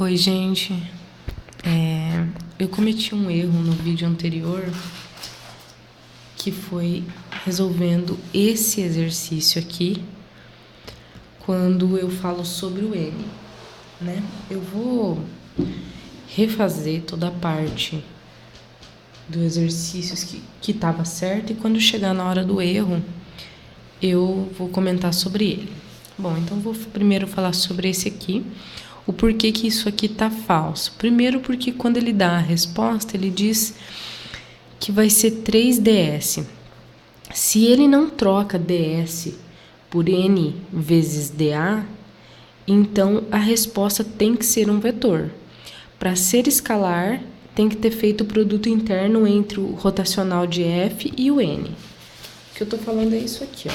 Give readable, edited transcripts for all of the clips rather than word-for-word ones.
Oi, gente. Eu cometi um erro no vídeo anterior que foi resolvendo esse exercício aqui quando eu falo sobre o N, né? Eu vou refazer toda a parte do exercício que estava certo e quando chegar na hora do erro eu vou comentar sobre ele. Bom, então vou primeiro falar sobre esse aqui. O porquê que isso aqui tá falso. Primeiro porque quando ele dá a resposta, ele diz que vai ser 3ds. Se ele não troca ds por n vezes dA, então a resposta tem que ser um vetor. Para ser escalar, tem que ter feito o produto interno entre o rotacional de f e o n. O que eu estou falando é isso aqui, ó.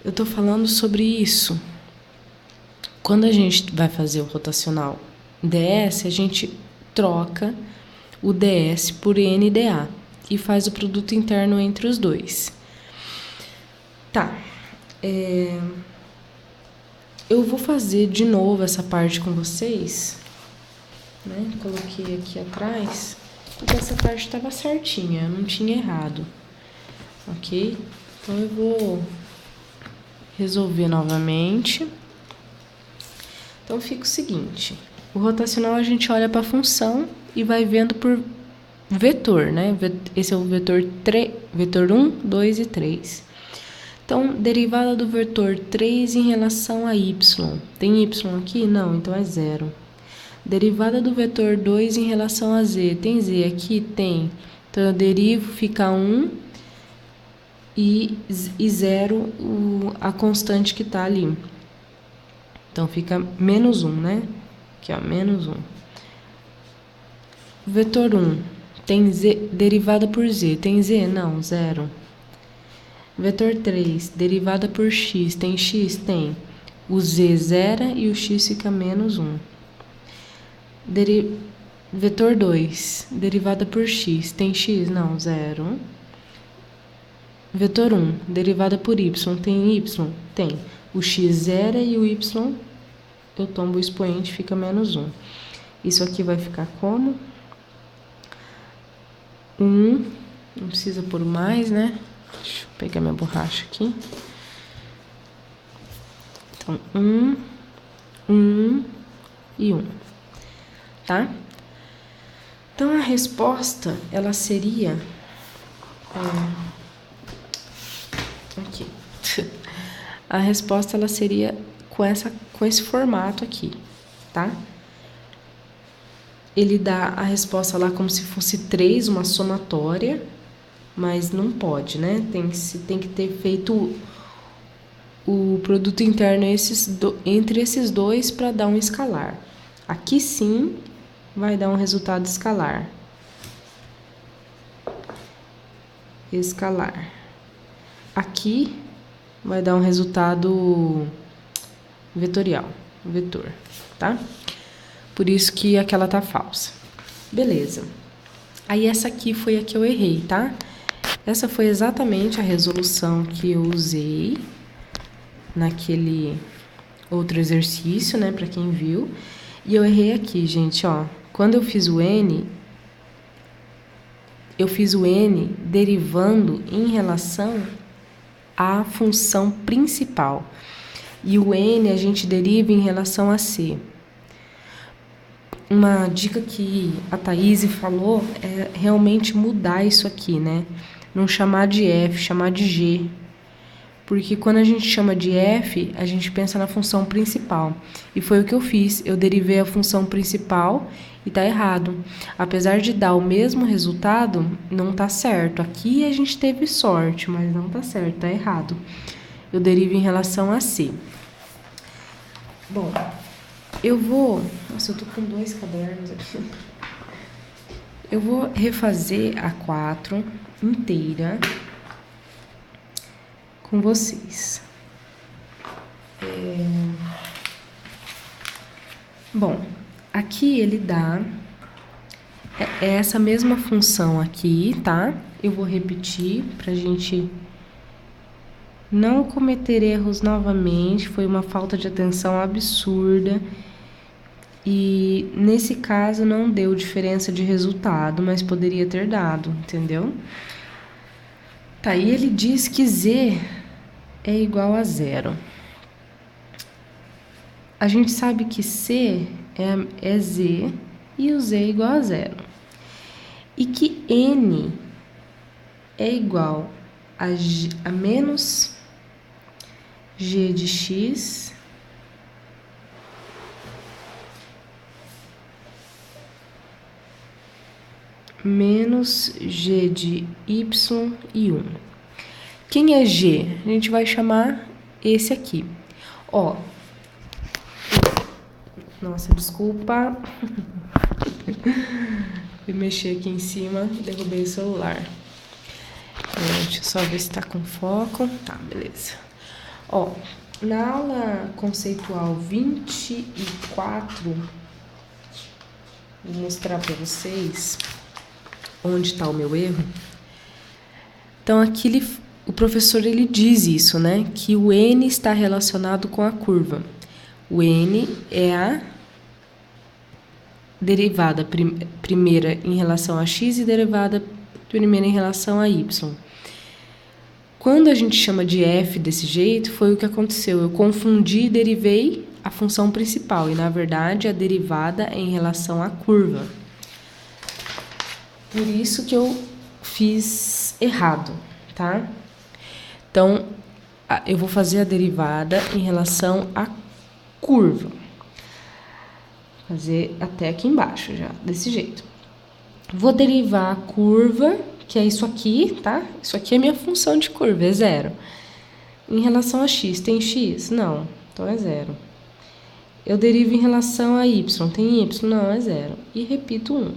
Eu estou falando sobre isso. Quando a gente vai fazer o rotacional ds, a gente troca o ds por nda e faz o produto interno entre os dois. Tá. Eu vou fazer de novo essa parte com vocês, né? Coloquei aqui atrás, porque essa parte estava certinha, não tinha errado, ok? Então eu vou resolver novamente. Então fica o seguinte, o rotacional a gente olha para a função e vai vendo por vetor, né? Esse é o vetor 1, 2 e 3. Então, derivada do vetor 3 em relação a y. Tem y aqui? Não, então é 0. Derivada do vetor 2 em relação a z. Tem z aqui? Tem. Então, eu derivo, fica 1 e 0 a constante que está ali. Então, fica menos 1, né? Aqui, ó, menos 1. Vetor 1, tem z, derivada por z. Tem z? Não, 0. Vetor 3, derivada por x. Tem x? Tem. O z zera e o x fica menos 1. Vetor 2, derivada por x. Tem x? Não, 0. Vetor 1, derivada por y. Tem y? Tem. O x zera e o y, eu tombo o expoente, fica menos 1. Isso aqui vai ficar como? 1, não precisa pôr mais, né? Deixa eu pegar minha borracha aqui. Então, 1, 1 e 1, tá? Então, a resposta, ela seria... aqui. A resposta, ela seria com esse formato aqui, tá? Ele dá a resposta lá como se fosse 3, uma somatória, mas não pode, né? Tem que ter feito o produto interno entre esses dois para dar um escalar. Aqui sim vai dar um resultado escalar. Escalar. Aqui vai dar um resultado vetorial, vetor, tá? Por isso que aquela tá falsa. Beleza. Aí essa aqui foi a que eu errei, tá? Essa foi exatamente a resolução que eu usei naquele outro exercício, né, para quem viu. E eu errei aqui, gente, ó. Quando eu fiz o n derivando em relação à função principal. E o n a gente deriva em relação a c. Uma dica que a Thaís falou é realmente mudar isso aqui, né? Não chamar de f, chamar de g. Porque quando a gente chama de f, a gente pensa na função principal. E foi o que eu fiz. Eu derivei a função principal e tá errado. Apesar de dar o mesmo resultado, não tá certo. Aqui a gente teve sorte, mas não tá certo, tá errado. Eu derivo em relação a c. Bom, eu vou... Nossa, eu tô com 2 cadernos aqui. Eu vou refazer a 4 inteira com vocês. Bom, aqui ele dá... É essa mesma função aqui, tá? Eu vou repetir pra gente não cometer erros novamente. Foi uma falta de atenção absurda. E nesse caso não deu diferença de resultado, mas poderia ter dado, entendeu? Tá, e ele diz que Z é igual a zero. A gente sabe que C é Z e o Z é igual a zero. E que N é igual a menos G de X menos G de Y e 1. Quem é G? A gente vai chamar esse aqui. Ó. Nossa, desculpa. Fui mexer aqui em cima, derrubei o celular. Deixa eu só ver se tá com foco. Tá, beleza. Ó, na aula conceitual 24, vou mostrar para vocês onde está o meu erro. Então, aqui o professor ele diz isso, né? Que o N está relacionado com a curva. O N é a derivada primeira em relação a x e derivada primeira em relação a y. Quando a gente chama de f desse jeito, foi o que aconteceu. Eu confundi e derivei a função principal, e na verdade a derivada é em relação à curva. Por isso que eu fiz errado, tá? Então, eu vou fazer a derivada em relação à curva. Vou fazer até aqui embaixo já, desse jeito. Vou derivar a curva, que é isso aqui, tá? Isso aqui é minha função de curva, é zero. Em relação a x, tem x? Não, então é zero. Eu derivo em relação a y, tem y? Não, é zero. E repito 1.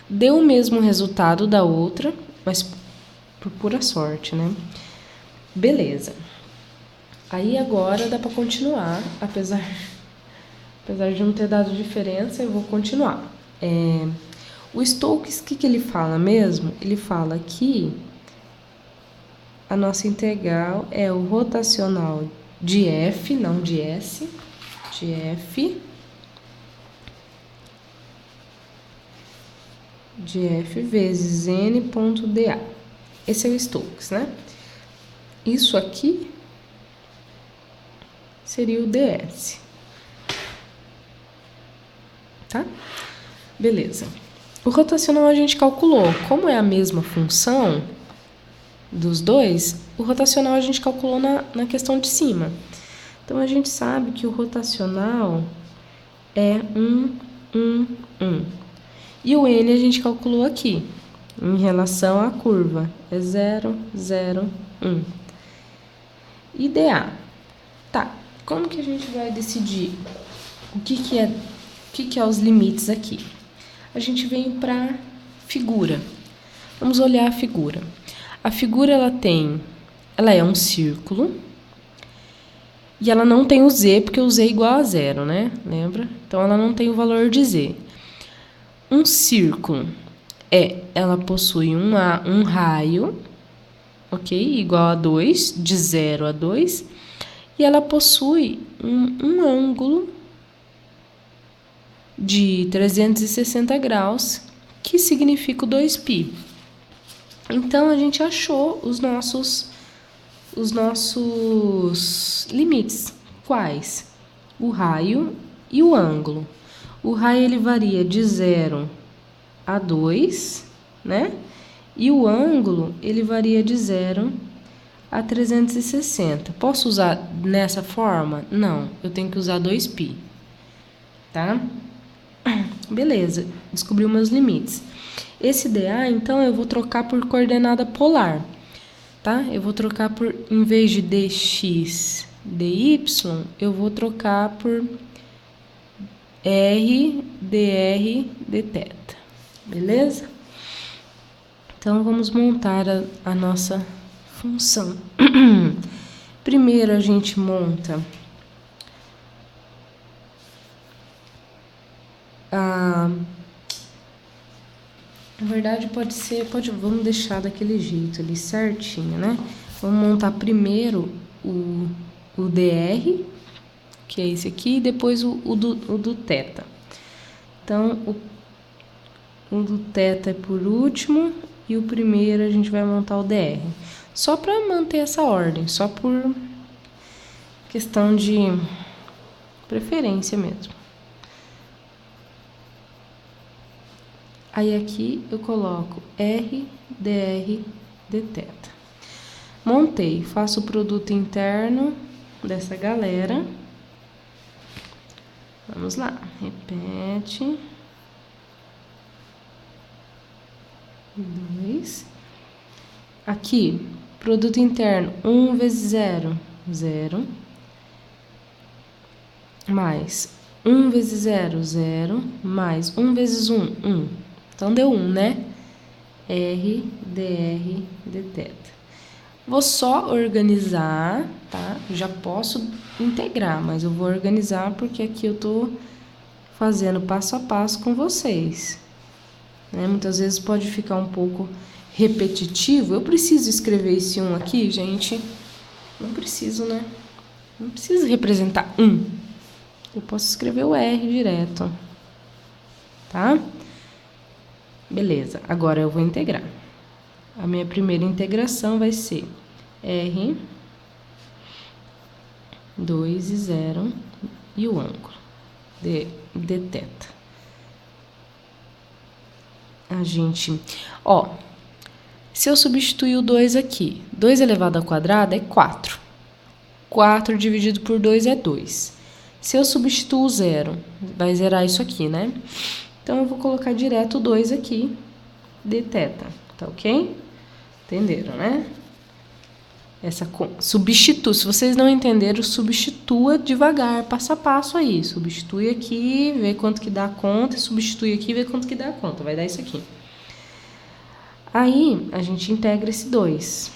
Deu o mesmo resultado da outra, mas por pura sorte, né? Beleza. Aí agora dá para continuar, apesar de não ter dado diferença, eu vou continuar. O Stokes, o que ele fala mesmo? Ele fala que a nossa integral é o rotacional de f, não de s, de f, vezes n ponto dA. Esse é o Stokes, né? Isso aqui seria o ds. Tá? Beleza. O rotacional a gente calculou. Como é a mesma função dos dois, o rotacional a gente calculou na questão de cima. Então, a gente sabe que o rotacional é 1, 1, 1. E o n a gente calculou aqui, em relação à curva. É 0, 0, 1. E dA. Tá, como que a gente vai decidir o que é os limites aqui? A gente vem para figura. Vamos olhar a figura. A figura ela é um círculo e ela não tem o z, porque o z é igual a zero, né? Lembra? Então ela não tem o valor de z. Um círculo ela possui um raio, ok? Igual a 2, de 0 a 2, e ela possui um ângulo de 360 graus, que significa o 2π. Então, a gente achou os nossos limites. Quais? O raio e o ângulo. O raio ele varia de 0 a 2, né? E o ângulo ele varia de 0 a 360. Posso usar nessa forma? Não, eu tenho que usar 2π, tá? Beleza, descobri os meus limites. Esse dA, então, eu vou trocar por coordenada polar, tá? Eu vou trocar por, em vez de dx, dy, eu vou trocar por r, dr, dθ. Beleza? Então, vamos montar a nossa função. Primeiro, a gente monta na verdade, vamos deixar daquele jeito ali certinho, né? Vamos montar primeiro o dr, que é esse aqui, e depois o do θ. Então, o do θ é por último, e o primeiro a gente vai montar o dr. Só para manter essa ordem, só por questão de preferência mesmo. Aí aqui eu coloco R, dr, dθ. Montei, faço o produto interno dessa galera. Vamos lá, repete. 2. Aqui, produto interno, 1 vezes 0, 0. Mais 1 vezes 0, 0. Mais 1 vezes 1, 1. Então, deu 1, né? R, dr, dθ. Vou só organizar, tá? Já posso integrar, mas eu vou organizar porque aqui eu tô fazendo passo a passo com vocês. Né? Muitas vezes pode ficar um pouco repetitivo. Eu preciso escrever esse 1 aqui, gente? Não preciso, né? Não preciso representar 1. Eu posso escrever o R direto. Tá? Beleza, agora eu vou integrar. A minha primeira integração vai ser R, 2 e 0, e o ângulo, dθ. A gente, ó, se eu substituir o 2 aqui, 2 elevado ao quadrado é 4. 4 dividido por 2 é 2. Se eu substituir o 0, vai zerar isso aqui, né? Então, eu vou colocar direto o 2 aqui, dθ, tá ok? Entenderam, né? Substitua. Se vocês não entenderam, substitua devagar, passo a passo aí. Substitui aqui, vê quanto que dá a conta, e substitui aqui, vê quanto que dá a conta. Vai dar isso aqui. Aí, a gente integra esse 2.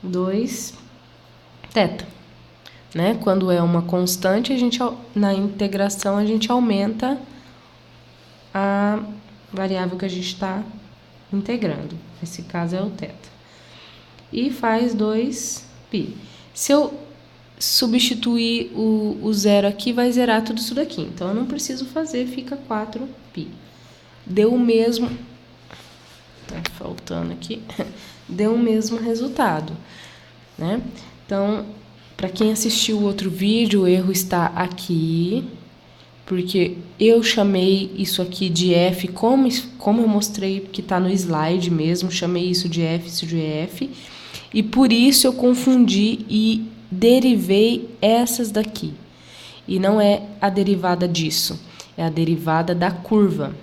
2 θ. Né? Quando é uma constante, na integração, a gente aumenta a variável que a gente está integrando. Nesse caso é o θ. E faz 2π. Se eu substituir o 0 aqui, vai zerar tudo isso daqui. Então, eu não preciso fazer, fica 4π. Deu o mesmo... Tá faltando aqui. Deu o mesmo resultado, né? Então, para quem assistiu o outro vídeo, o erro está aqui, porque eu chamei isso aqui de F, como eu mostrei que está no slide mesmo, chamei isso de F, isso de F, e por isso eu confundi e derivei essas daqui. E não é a derivada disso, é a derivada da curva,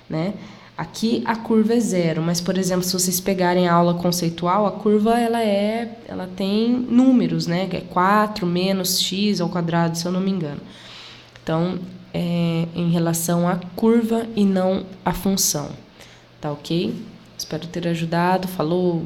né? Aqui a curva é 0, mas, por exemplo, se vocês pegarem a aula conceitual, a curva ela tem números, né? É 4 menos x ao quadrado, se eu não me engano. Então, é em relação à curva e não à função. Tá ok? Espero ter ajudado. Falou!